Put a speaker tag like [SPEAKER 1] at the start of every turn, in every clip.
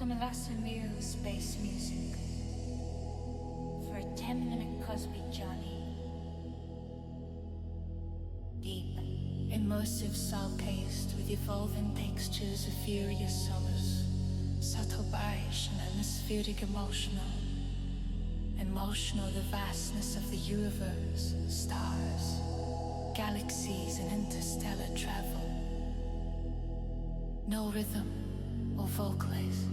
[SPEAKER 1] Some meticulous space music for a 10-minute cosmic journey. Deep, immersive, soul-cased with evolving textures of furious solace, subtle vibration, atmospheric emotional, the vastness of the universe, stars, galaxies, and interstellar travel. No rhythm or vocalize,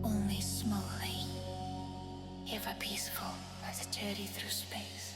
[SPEAKER 1] only smoothly, ever peaceful as a journey through space.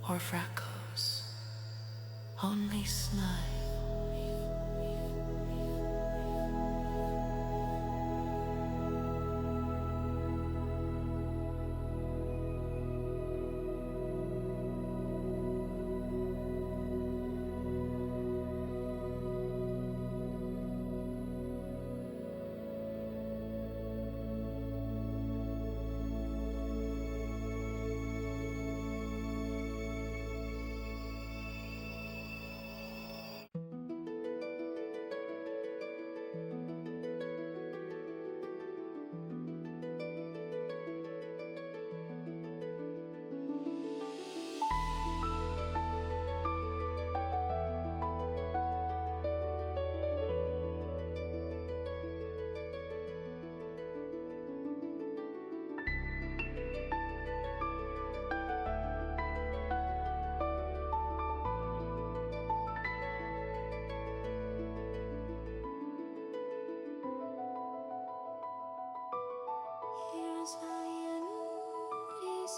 [SPEAKER 2] Or fracos, only snide.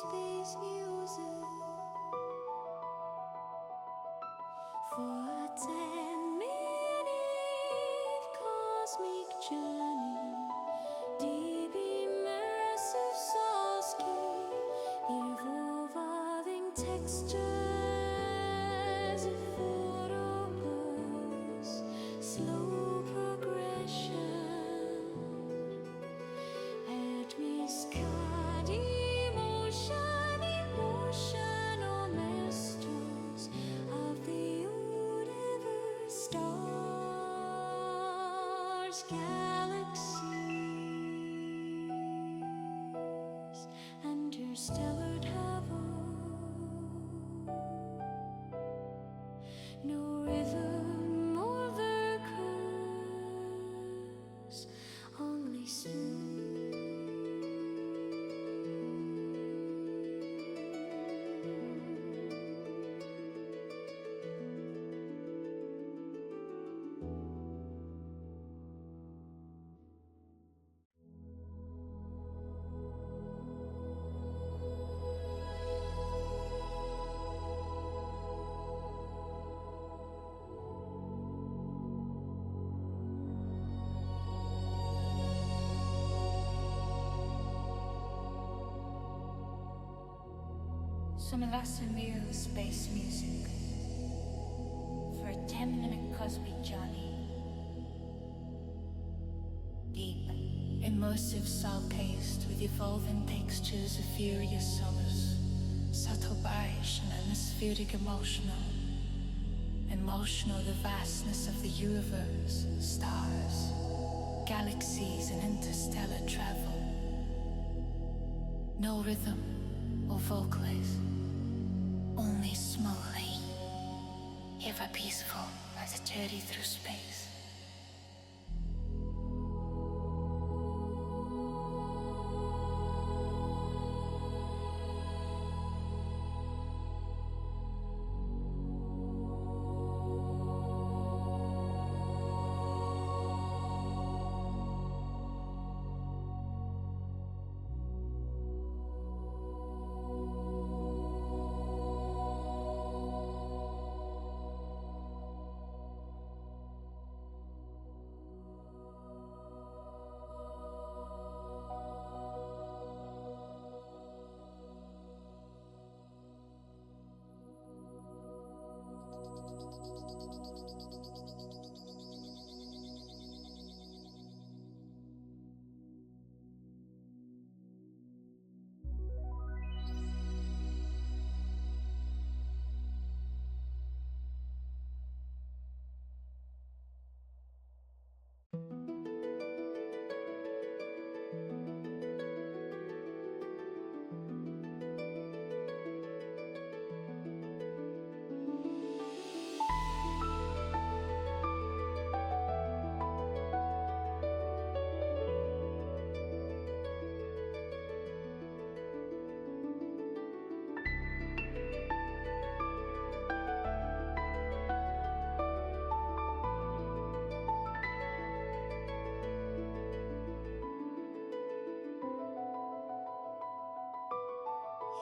[SPEAKER 3] space music for a 10-minute cosmic journey, deep immersive soulscape, evolving textures of photopose, slow progression, Artemis card emotional masters of the universe, stars, galaxies, interstellar travel. No rhythm or verse, only smooth.
[SPEAKER 1] Some Lasamir space music for a 10-minute cosmic journey. Deep, immersive soul-cased with evolving textures of furious solace, subtle vibration, atmospheric emotional the vastness of the universe, stars, galaxies, and interstellar travel. No rhythm or vocalist, only smoothly, ever peaceful as a journey through space.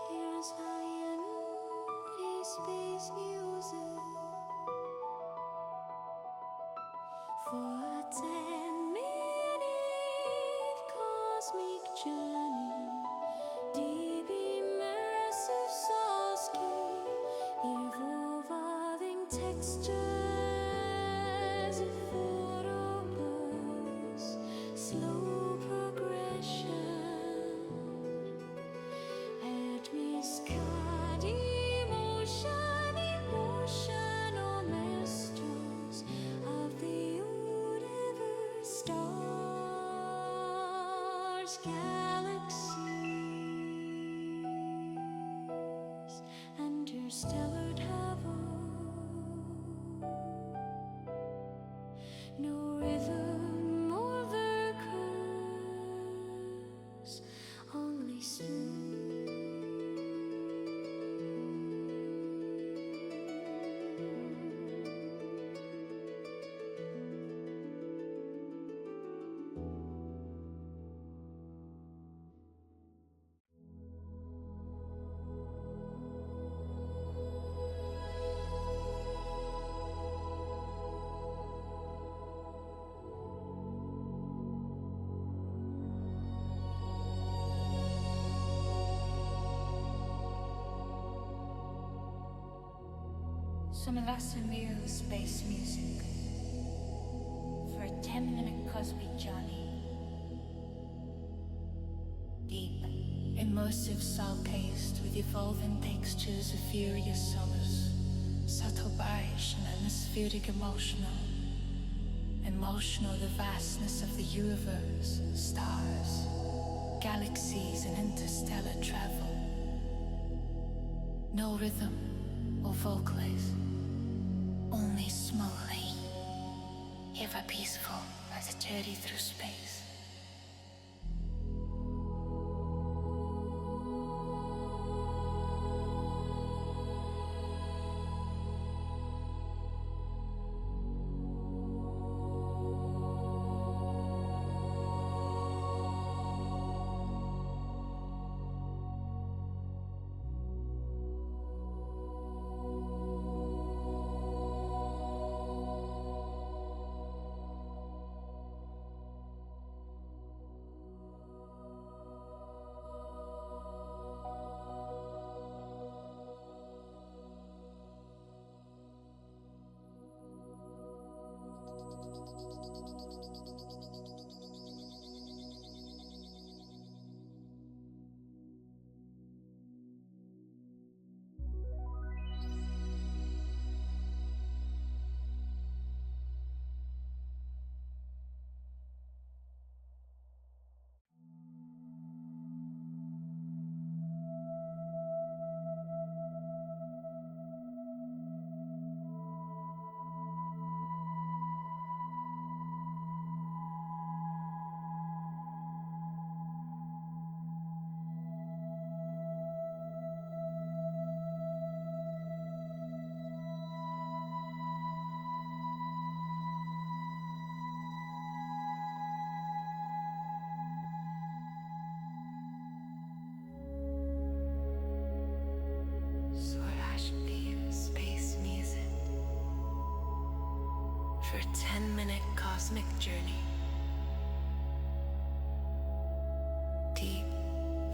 [SPEAKER 3] Here's space music for a 10-minute cosmic journey, deep immersive soulscape, evolving textures of photopose, slow progression, Artemis card emotional masters of the universe, stars, galaxies, interstellar travel. No rhythm or verse, only smooth.
[SPEAKER 1] Some meticulous space music for a 10-minute cosmic journey. Deep, immersive, soul-cased with evolving textures of furious colors, subtle variation, atmospheric emotional the vastness of the universe, stars, galaxies, and interstellar travel. No rhythm or vocalize, only smoothly, ever peaceful as a journey through space. Space music for a 10-minute cosmic journey. Deep,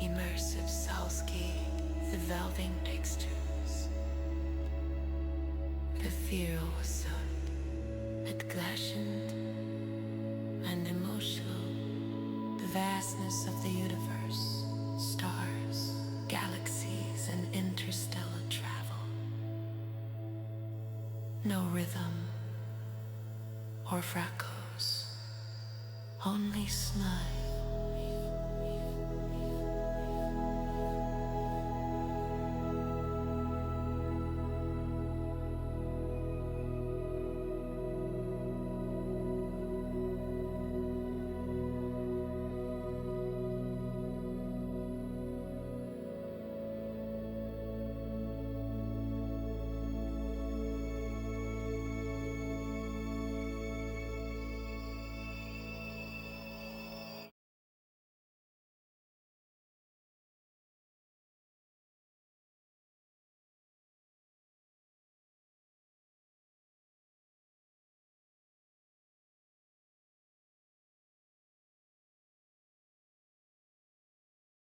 [SPEAKER 1] immersive soulscape, evolving textures. Ethereal sound, atglaciant and emotional. The vastness of the universe, stars, galaxies, and interstellar travel. No rhythm or fracos, only snide.